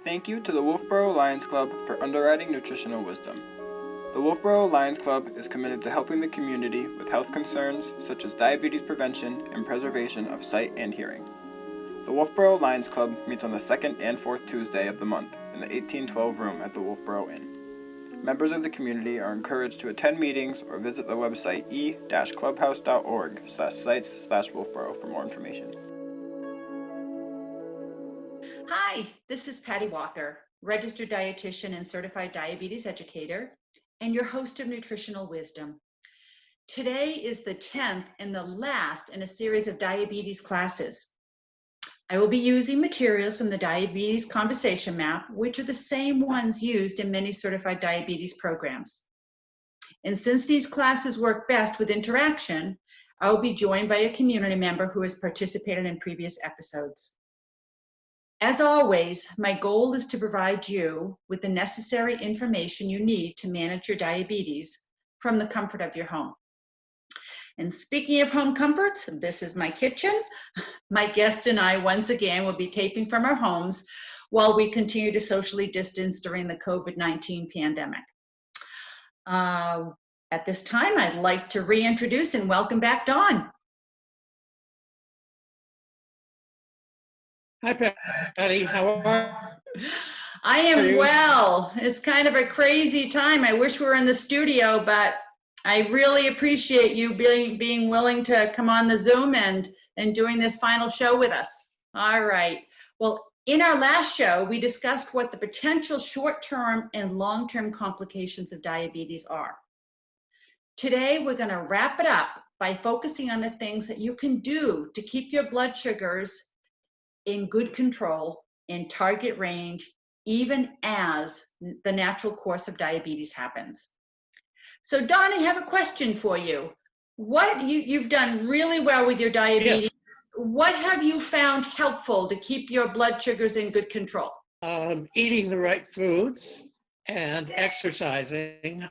Thank you to the Wolfeboro Lions Club for underwriting nutritional wisdom. The Wolfeboro Lions Club is committed to helping the community with health concerns such as diabetes prevention and preservation of sight and hearing. The Wolfeboro Lions Club meets on the second and fourth Tuesday of the month in the 1812 room at the Wolfeboro Inn. Members of the community are encouraged to attend meetings or visit the website e-clubhouse.org/sites/Wolfeboro for more information. Hi, this is Patty Walker, registered dietitian and certified diabetes educator, and your host of Nutritional Wisdom. Today is the 10th and the last in a series of diabetes classes. I will be using materials from the Diabetes Conversation Map, which are the same ones used in many certified diabetes programs. And since these classes work best with interaction, I will be joined by a community member who has participated in previous episodes. As always, my goal is to provide you with the necessary information you need to manage your diabetes from the comfort of your home. And speaking of home comforts, this is my kitchen. My guest and I, once again, will be taping from our homes while we continue to socially distance during the COVID-19 pandemic. At this time, I'd like to reintroduce and welcome back Dawn. Hi, Patty. How are you? I am well. It's kind of a crazy time. I wish we were in the studio, but I really appreciate you being willing to come on the Zoom and doing this final show with us. All right. Well, in our last show, we discussed what the potential short-term and long-term complications of diabetes are. Today, we're going to wrap it up by focusing on the things that you can do to keep your blood sugars in good control, in target range, even as the natural course of diabetes happens. So Dawn, I have a question for you. You've done really well with your diabetes. Yeah. What have you found helpful to keep your blood sugars in good control? Eating the right foods and exercising.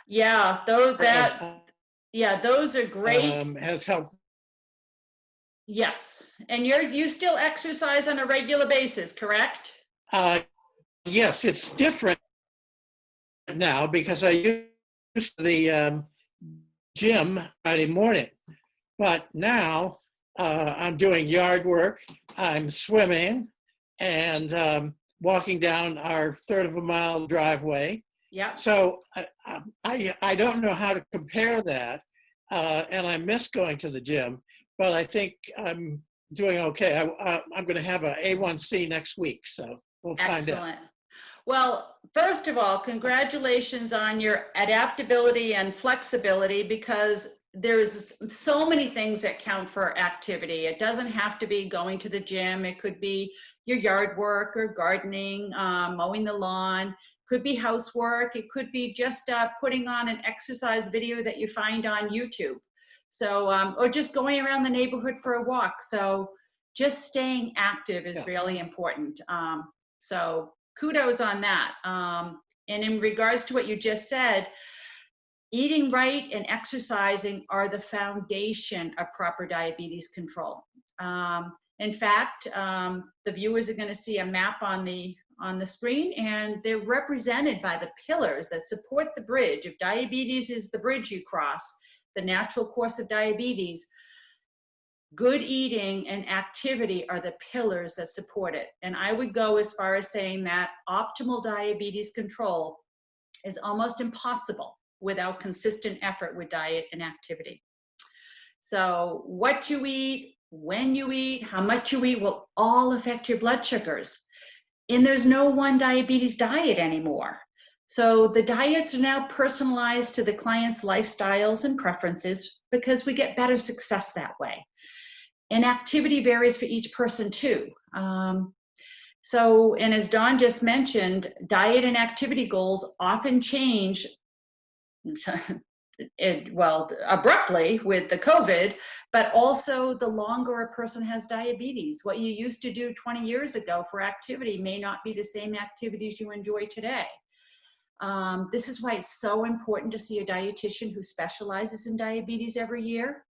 Yeah, those are great. Has helped. Yes, and you still exercise on a regular basis, correct? Yes, it's different now because I used to the gym Friday morning, but now I'm doing yard work, I'm swimming, and walking down our third of a mile driveway. Yeah. So I don't know how to compare that, and I miss going to the gym, but I think I'm doing okay. I'm going to have an A1C next week, so we'll find out. Excellent. Well, first of all, congratulations on your adaptability and flexibility, because there's so many things that count for activity. It doesn't have to be going to the gym. It could be your yard work or gardening, mowing the lawn, could be housework. It could be just putting on an exercise video that you find on YouTube. So, or just going around the neighborhood for a walk. So just staying active is really important. So kudos on that. And in regards to what you just said, eating right and exercising are the foundation of proper diabetes control. In fact, the viewers are going to see a map on the screen, and they're represented by the pillars that support the bridge. If diabetes is the bridge you cross, the natural course of diabetes, good eating and activity are the pillars that support it. And I would go as far as saying that optimal diabetes control is almost impossible without consistent effort with diet and activity. So what you eat, when you eat, how much you eat will all affect your blood sugars. And there's no one diabetes diet anymore. So the diets are now personalized to the client's lifestyles and preferences because we get better success that way. And activity varies for each person too. And as Dawn just mentioned, diet and activity goals often change abruptly with the COVID, but also the longer a person has diabetes. What you used to do 20 years ago for activity may not be the same activities you enjoy today. This is why it's so important to see a dietitian who specializes in diabetes every year.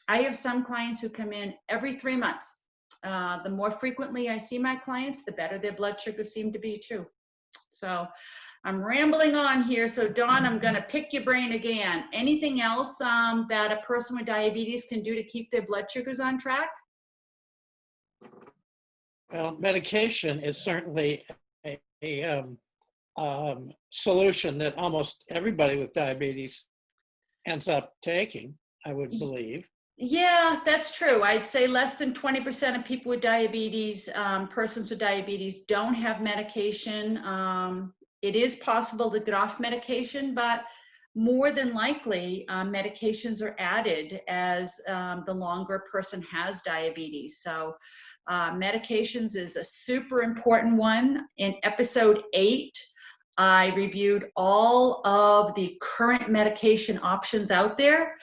I have some clients who come in every 3 months The more frequently I see my clients, the better their blood sugars seem to be too. So I'm rambling on here. So Dawn, I'm going to pick your brain again. Anything else that a person with diabetes can do to keep their blood sugars on track? Well, medication is certainly a solution that almost everybody with diabetes ends up taking, I would believe. Yeah, that's true. I'd say less than 20% of people with diabetes, persons with diabetes, don't have medication. It is possible to get off medication, but more than likely, medications are added as the longer a person has diabetes. So medications is a super important one. In episode 8, I reviewed all of the current medication options out there.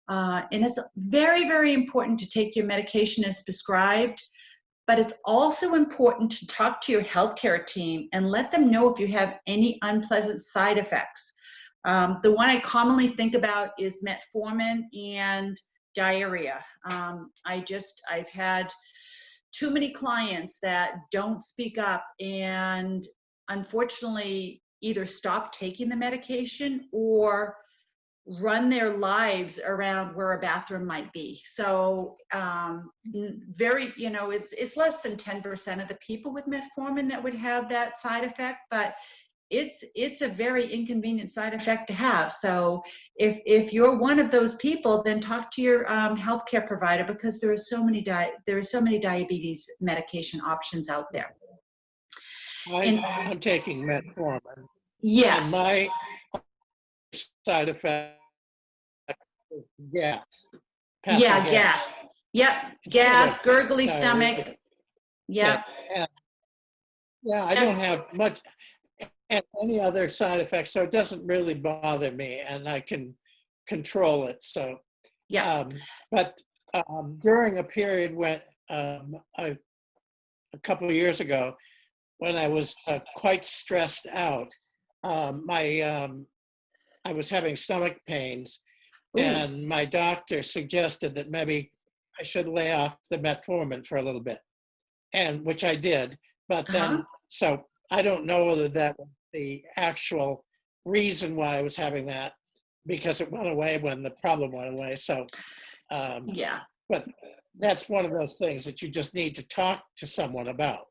And it's very, very important to take your medication as prescribed, but it's also important to talk to your healthcare team and let them know if you have any unpleasant side effects. The one I commonly think about is metformin and diarrhea. I've had too many clients that don't speak up and unfortunately either stop taking the medication or run their lives around where a bathroom might be. So it's less than 10% of the people with metformin that would have that side effect, but it's a very inconvenient side effect to have. So if you're one of those people, then talk to your healthcare provider, because there are so many diabetes medication options out there. I'm taking metformin. Yes. And my side effect is gas. Yeah, gas. Yep, gas, gurgly stomach. Yep. Yeah, I don't have much any other side effects, so it doesn't really bother me, and I can control it. So, yeah. But during a period when a couple of years ago, when I was quite stressed out, I was having stomach pains. Ooh. And my doctor suggested that maybe I should lay off the metformin for a little bit, and which I did. But then, so I don't know whether that was the actual reason why I was having that, because it went away when the problem went away. So, yeah. But that's one of those things that you just need to talk to someone about.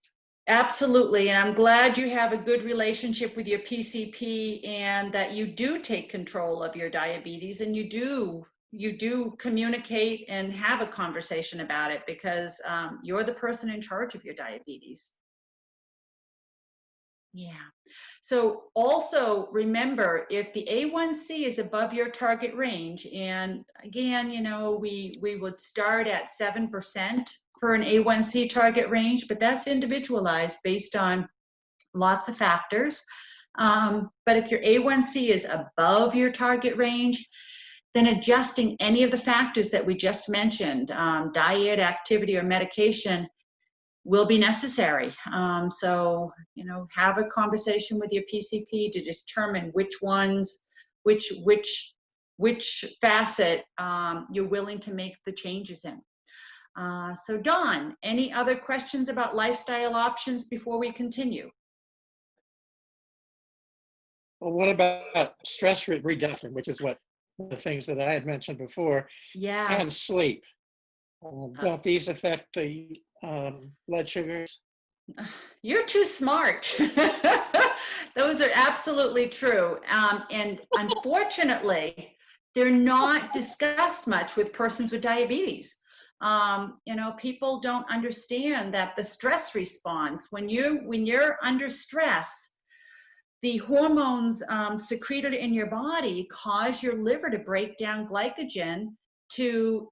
Absolutely, and I'm glad you have a good relationship with your PCP and that you do take control of your diabetes, and you do communicate and have a conversation about it, because you're the person in charge of your diabetes. Yeah. So also remember, if the A1C is above your target range, and again, we would start at 7% for an A1C target range, but that's individualized based on lots of factors. But if your A1C is above your target range, then adjusting any of the factors that we just mentioned, diet, activity, or medication, will be necessary. So, have a conversation with your PCP to determine which facet you're willing to make the changes in. So Dawn, any other questions about lifestyle options before we continue? Well, what about stress reduction, which is what the things that I had mentioned before, Yeah. and sleep? Don't these affect the blood sugars? You're too smart. Those are absolutely true. And unfortunately, they're not discussed much with persons with diabetes. People don't understand that the stress response, when you're under stress, the hormones secreted in your body cause your liver to break down glycogen to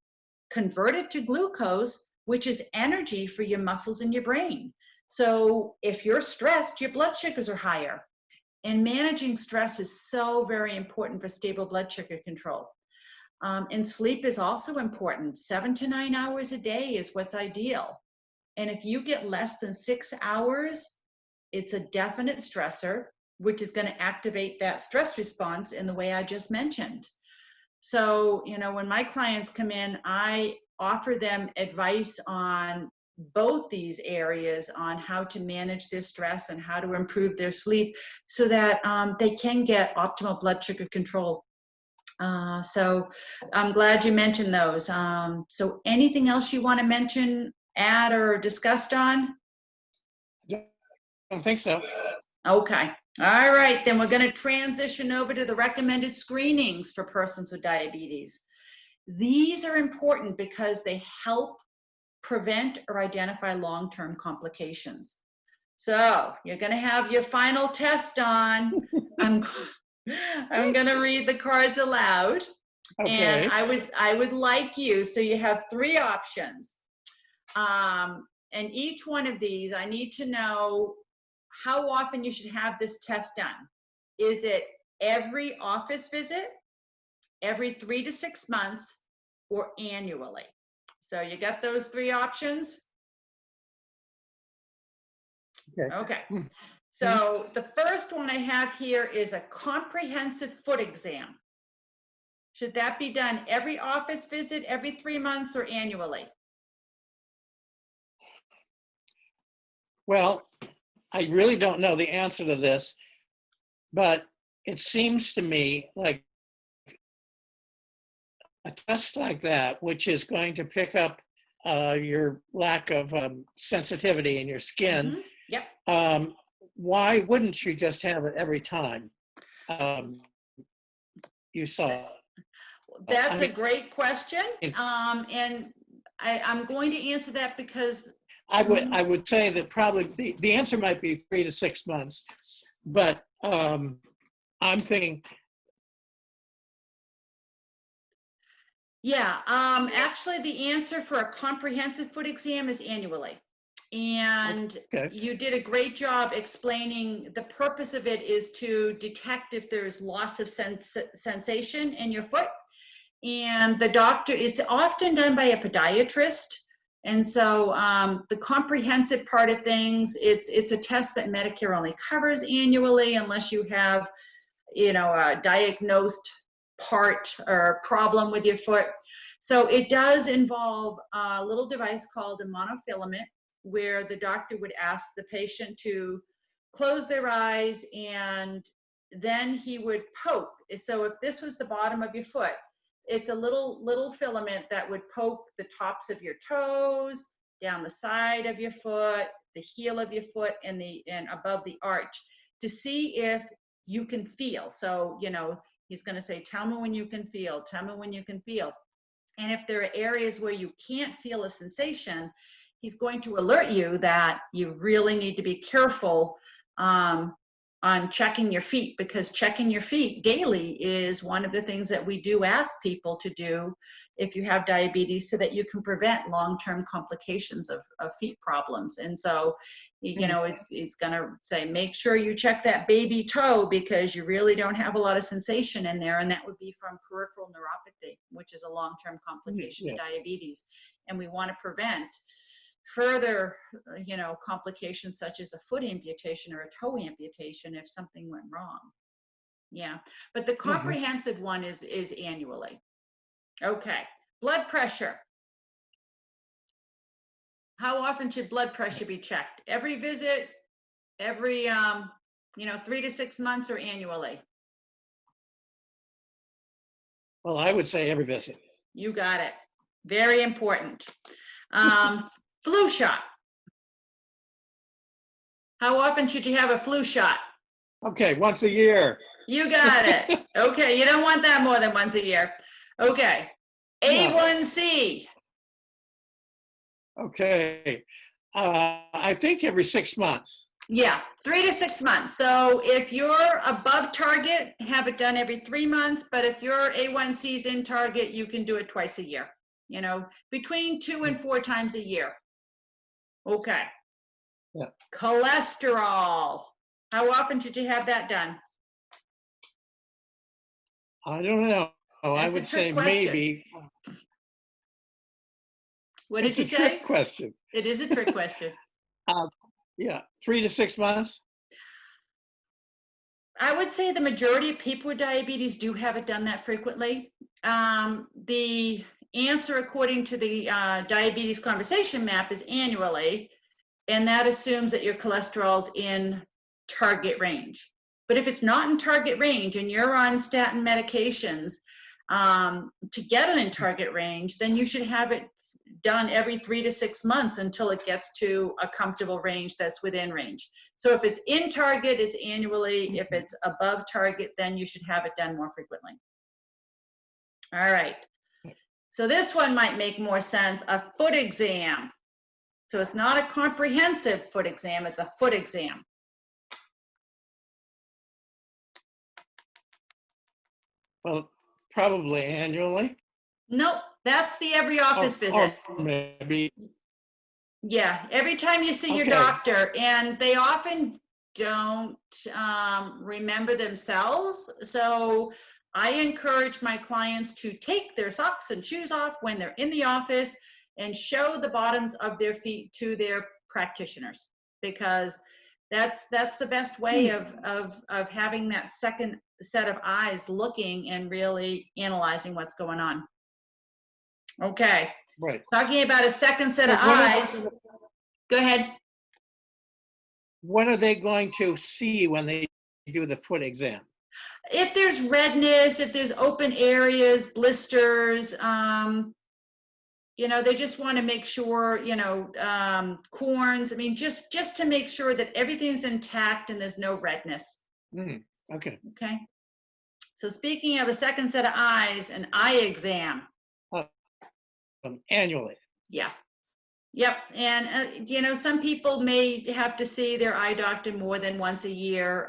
convert it to glucose, which is energy for your muscles and your brain. So if you're stressed, your blood sugars are higher. And managing stress is so very important for stable blood sugar control. And sleep is also important. 7 to 9 hours a day is what's ideal. And if you get less than 6 hours, it's a definite stressor, which is going to activate that stress response in the way I just mentioned. So, when my clients come in, I offer them advice on both these areas on how to manage their stress and how to improve their sleep so that they can get optimal blood sugar control. So I'm glad you mentioned those. So anything else you want to mention, add, or discussed on? I don't think so. Okay. All right, then we're going to transition over to the recommended screenings for persons with diabetes. These are important because they help prevent or identify long-term complications. So you're going to have your final test on. I'm going to read the cards aloud. Okay. And I would like you, so you have 3 options. And each one of these, I need to know how often you should have this test done. Is it every office visit, every 3 to 6 months, or annually? So you got those 3 options? Okay. Okay. So the first one I have here is a comprehensive foot exam. Should that be done every office visit, every 3 months, or annually? Well, I really don't know the answer to this, but it seems to me like a test like that, which is going to pick up your lack of sensitivity in your skin, Yep. why wouldn't you just have it every time you saw? That's I a great question. mean, And I'm going to answer that because I would say that probably the answer might be 3 to 6 months, but I'm thinking. yeah, actually the answer for a comprehensive foot exam is annually. And Okay. you did a great job explaining the purpose of it is to detect if there's loss of sensation in your foot. And the doctor, it's often done by a podiatrist. And so the comprehensive part of things, it's a test that Medicare only covers annually unless you have, you know, a diagnosed part or problem with your foot. So it does involve a little device called a monofilament, where the doctor would ask the patient to close their eyes and then he would poke. So if this was the bottom of your foot, it's a little filament that would poke the tops of your toes, down the side of your foot, the heel of your foot, and above the arch to see if you can feel. So, you know, he's going to say, tell me when you can feel, tell me when you can feel. And if there are areas where you can't feel a sensation, he's going to alert you that you really need to be careful on checking your feet, because checking your feet daily is one of the things that we do ask people to do if you have diabetes, so that you can prevent long-term complications of feet problems. And so, you know, it's going to say, make sure you check that baby toe because you really don't have a lot of sensation in there. And that would be from peripheral neuropathy, which is a long-term complication of diabetes. And we want to prevent further, you know, complications such as a foot amputation or a toe amputation if something went wrong. Yeah, but the comprehensive one is annually. Okay, blood pressure. How often should blood pressure be checked? Every visit, every, you know, 3 to 6 months, or annually? Well, I would say every visit. You got it. Very important. Flu shot. How often should you have a flu shot? Okay, once a year. You got it. Okay, you don't want that more than once a year. Okay, A1C. Okay, I think every 6 months. Yeah, 3 to 6 months. So if you're above target, have it done every 3 months. But if your A1C is in target, you can do it twice a year. You know, between 2 and 4 times a year. Okay. Yeah. Cholesterol. How often should you have that done? I don't know. I That's a would trick say question. maybe. What did you It's a say? trick question. It is a trick question. Yeah, 3 to 6 months. I would say the majority of people with diabetes do have it done that frequently. The answer according to the diabetes conversation map is annually, and that assumes that your cholesterol's in target range. But if it's not in target range and you're on statin medications to get it in target range, then you should have it done every 3 to 6 months until it gets to a comfortable range that's within range. So if it's in target, it's annually. If it's above target, then you should have it done more frequently. All right. So this one might make more sense, a foot exam. So it's not a comprehensive foot exam, it's a foot exam. Well, probably annually. Nope, that's the every office visit. Or maybe. Yeah, every time you see your Okay. doctor, and they often don't remember themselves. So I encourage my clients to take their socks and shoes off when they're in the office and show the bottoms of their feet to their practitioners, because that's the best way of having that second set of eyes looking and really analyzing what's going on. Okay. Right. Talking about a second set of So what are- eyes. Go ahead. What are they going to see when they do the foot exam? If there's redness, if there's open areas, blisters, they just want to make sure, corns. I mean, just to make sure that everything's intact and there's no redness. Okay. Okay. So speaking of a second set of eyes, an eye exam. Annually. Yeah. Yep. And, some people may have to see their eye doctor more than once a year.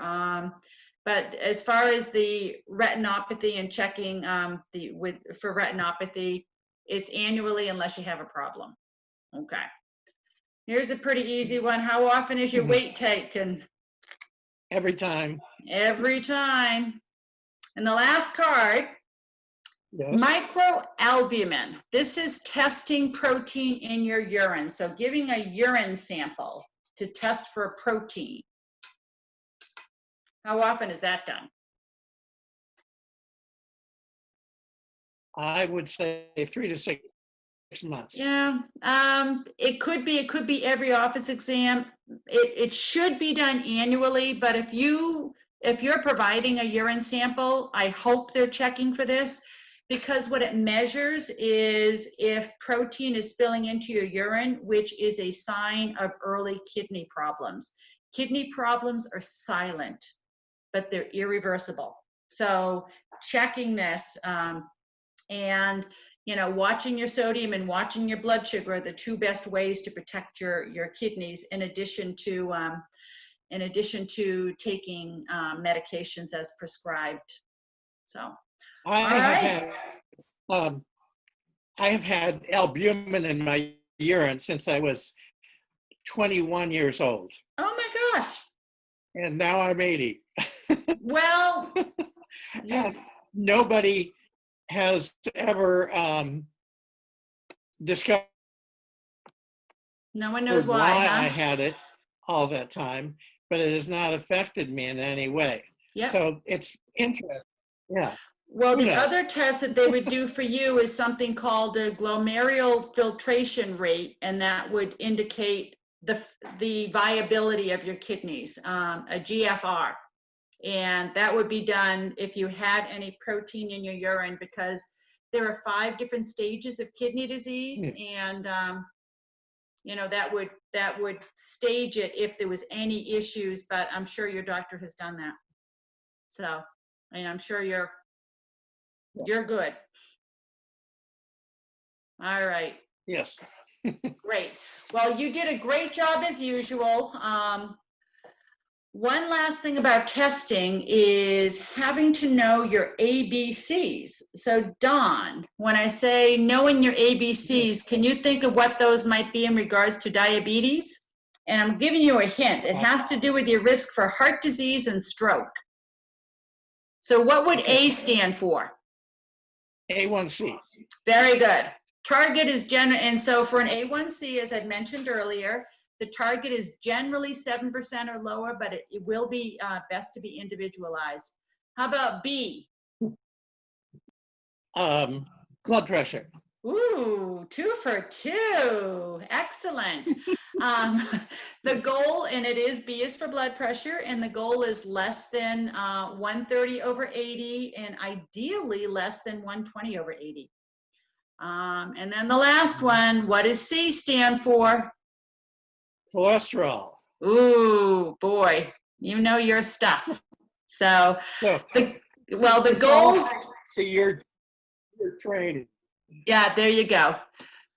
But as far as the retinopathy and checking for retinopathy, it's annually unless you have a problem. Okay. Here's a pretty easy one. How often is your weight taken? Every time. Every time. And the last card, Yes. microalbumin. This is testing protein in your urine. So giving a urine sample to test for protein. How often is that done? I would say 3 to 6 months. Yeah, it could be every office exam. It should be done annually, but if you're providing a urine sample, I hope they're checking for this, because what it measures is if protein is spilling into your urine, which is a sign of early kidney problems. Kidney problems are silent, but they're irreversible. So checking this and watching your sodium and watching your blood sugar are the two best ways to protect your kidneys, in addition to taking medications as prescribed. So, I have had albumin in my urine since I was 21 years old. Oh my gosh. And now I'm 80. Well, And nobody has ever discovered no one knows why why, I huh? had it all that time, but it has not affected me in any way. Yep. So it's interesting. Yeah. Well, Who the knows? other test that they would do for you is something called a glomerular filtration rate, and that would indicate the viability of your kidneys, a GFR. And that would be done if you had any protein in your urine, because there are 5 different stages of kidney disease, and that would stage it if there was any issues. But I'm sure your doctor has done that. So, I'm sure you're good. All right. Yes. Great. Well, you did a great job as usual. One last thing about testing is having to know your ABCs. So Dawn, when I say knowing your ABCs, can you think of what those might be in regards to diabetes? And I'm giving you a hint. It has to do with your risk for heart disease and stroke. So what would A stand for? A1C. Very good. Target is and so for an A1C, as I mentioned earlier, the target is generally 7% or lower, but it will be best to be individualized. How about B? Blood pressure. Ooh, 2 for 2. Excellent. Um, the goal, and it is, B is for blood pressure, and the goal is less than 130/80, and ideally less than 120/80. And then the last one, what does C stand for? Cholesterol. Ooh, boy, you know your stuff. So So the it's all goal, thanks to your training. yeah, there you go.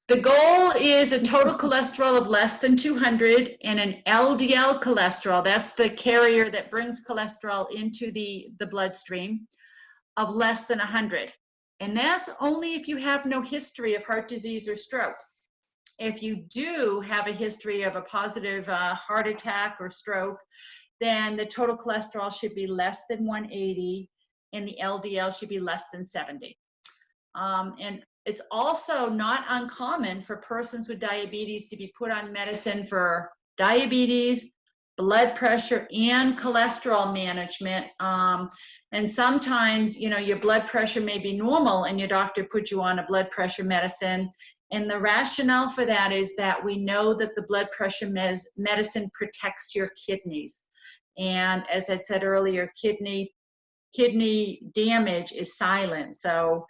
The goal is a total cholesterol of less than 200 and an LDL cholesterol, that's the carrier that brings cholesterol into the bloodstream, of less than 100. And that's only if you have no history of heart disease or stroke. If you do have a history of a positive heart attack or stroke, then the total cholesterol should be less than 180 and the LDL should be less than 70. And it's also not uncommon for persons with diabetes to be put on medicine for diabetes, blood pressure, and cholesterol management. And sometimes, you know, your blood pressure may be normal and your doctor put you on a blood pressure medicine. And the rationale for that is that we know that the blood pressure medicine protects your kidneys. And as I said earlier, kidney damage is silent. So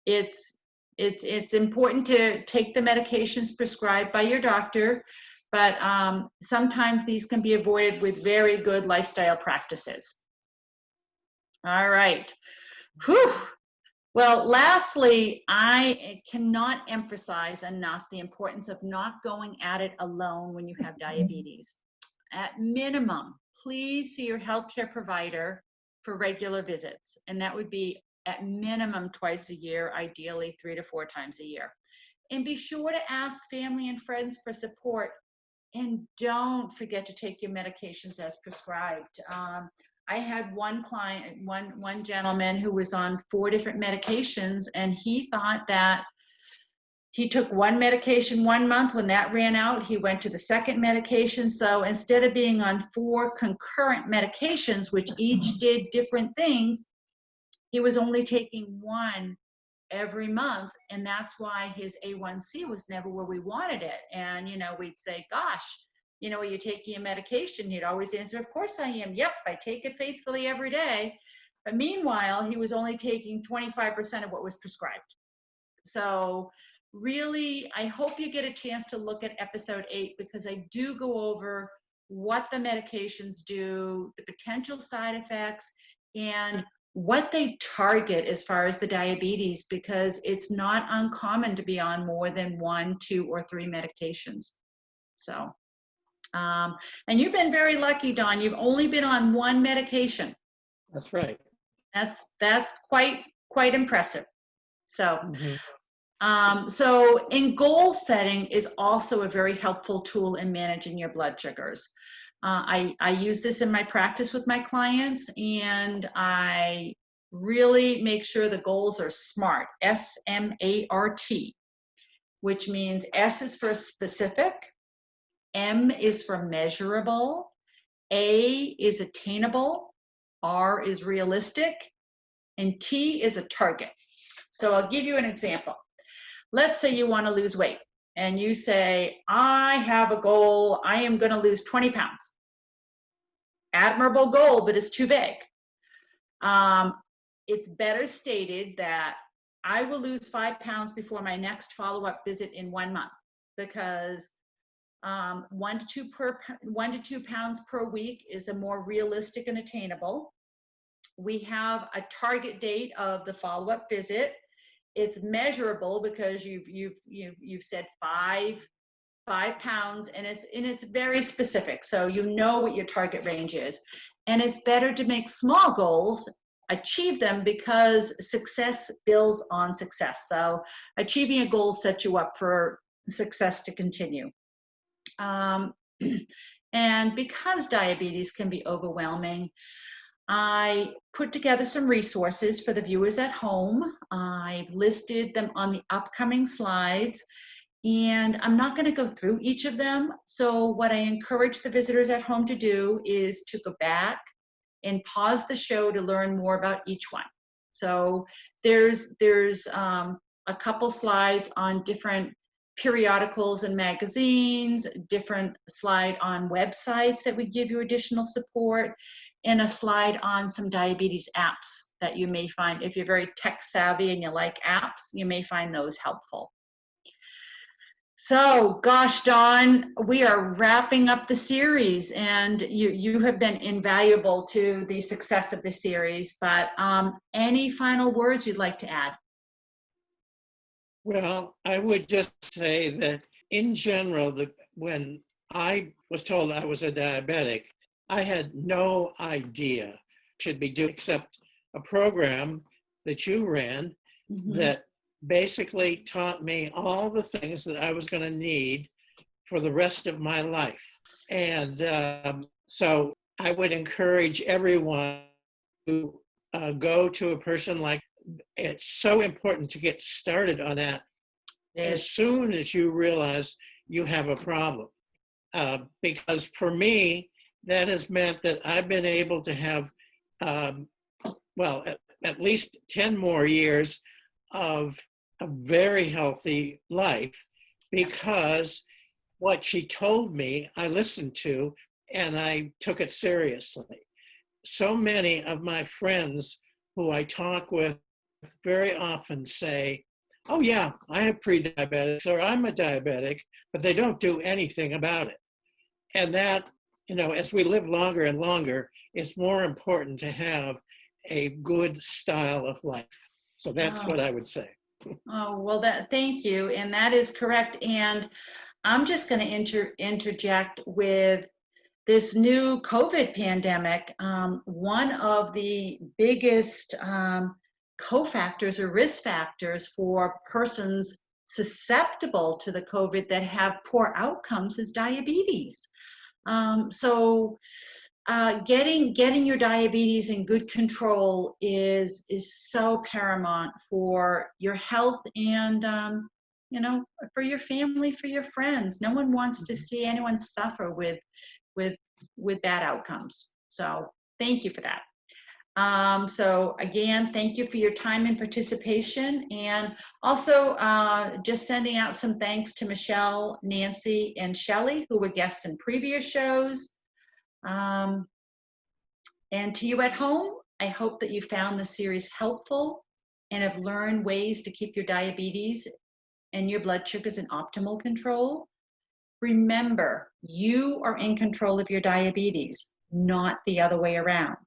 it's important to take the medications prescribed by your doctor, but sometimes these can be avoided with very good lifestyle practices. All right. Whew. Well, lastly, I cannot emphasize enough the importance of not going at it alone when you have diabetes. At minimum, please see your healthcare provider for regular visits, and that would be at minimum twice a year, ideally 3 to 4 times a year. And be sure to ask family and friends for support, and don't forget to take your medications as prescribed. I had one client, one gentleman who was on 4 different medications, and he thought that he took one medication 1 month. When that ran out, he went to the second medication. So instead of being on 4 concurrent medications, which each did different things, he was only taking 1 every month. And that's why his A1C was never where we wanted it. And, you know, we'd say, gosh, you know, are you taking a medication? He'd always answer, of course I am. Yep, I take it faithfully every day. But meanwhile, he was only taking 25% of what was prescribed. So really, I hope you get a chance to look at episode 8, because I do go over what the medications do, the potential side effects, and what they target as far as the diabetes, because it's not uncommon to be on more than 1, 2, or 3 medications. So, and you've been very lucky, Dawn. You've only been on 1 medication. That's right. That's quite impressive. So. So in goal setting is also a very helpful tool in managing your blood sugars. I use this in my practice with my clients, and I really make sure the goals are SMART, S-M-A-R-T, which means S is for specific, M is for measurable, A is attainable, R is realistic, and T is a target. So I'll give you an example. Let's say you want to lose weight and you say, I have a goal, I am going to lose 20 pounds. Admirable goal, but it's too big. It's better stated that I will lose 5 pounds before my next follow-up visit in 1 month, because 1 to 2 pounds per week is a more realistic and attainable. We have a target date of the follow-up visit. It's measurable because you've said 5 pounds, and it's very specific, so you know what your target range is. And it's better to make small goals, achieve them, because success builds on success. So achieving a goal sets you up for success to continue. And because diabetes can be overwhelming, I put together some resources for the viewers at home. I've listed them on the upcoming slides, and I'm not going to go through each of them. So what I encourage the visitors at home to do is to go back and pause the show to learn more about each one. So there's a couple slides on different periodicals and magazines, different slide on websites that would give you additional support, and a slide on some diabetes apps that you may find, if you're very tech savvy and you like apps, you may find those helpful. So, gosh, Dawn, we are wrapping up the series, and you have been invaluable to the success of the series, but any final words you'd like to add? Well, I would just say that in general, when I was told I was a diabetic, I had no idea what I should be doing except a program that you ran that basically taught me all the things that I was going to need for the rest of my life. And so I would encourage everyone to go to a person like, it's so important to get started on that as soon as you realize you have a problem. Because for me, that has meant that I've been able to have, at least 10 more years of a very healthy life, because what she told me, I listened to, and I took it seriously. So many of my friends who I talk with very often say, oh yeah, I have pre-diabetics, or I'm a diabetic, but they don't do anything about it. And that, as we live longer and longer, it's more important to have a good style of life. So that's what I would say. Oh, well, thank you. And that is correct. And I'm just going to interject with this new COVID pandemic. One of the biggest cofactors or risk factors for persons susceptible to the COVID that have poor outcomes is diabetes. So getting your diabetes in good control is so paramount for your health and for your family, for your friends. No one wants to see anyone suffer with bad outcomes. So thank you for that. So again, thank you for your time and participation, and also just sending out some thanks to Michelle, Nancy, and Shelley, who were guests in previous shows. And to you at home, I hope that you found the series helpful and have learned ways to keep your diabetes and your blood sugars in optimal control. Remember, you are in control of your diabetes, not the other way around.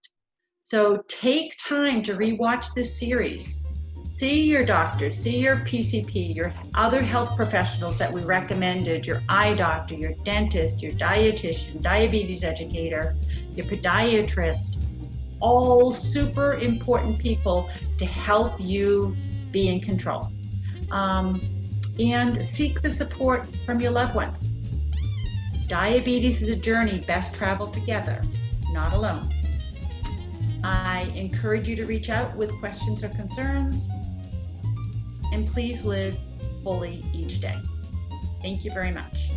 So take time to rewatch this series. See your doctor, see your PCP, your other health professionals that we recommended, your eye doctor, your dentist, your dietitian, diabetes educator, your podiatrist, all super important people to help you be in control. And seek the support from your loved ones. Diabetes is a journey best traveled together, not alone. I encourage you to reach out with questions or concerns, and please live fully each day. Thank you very much.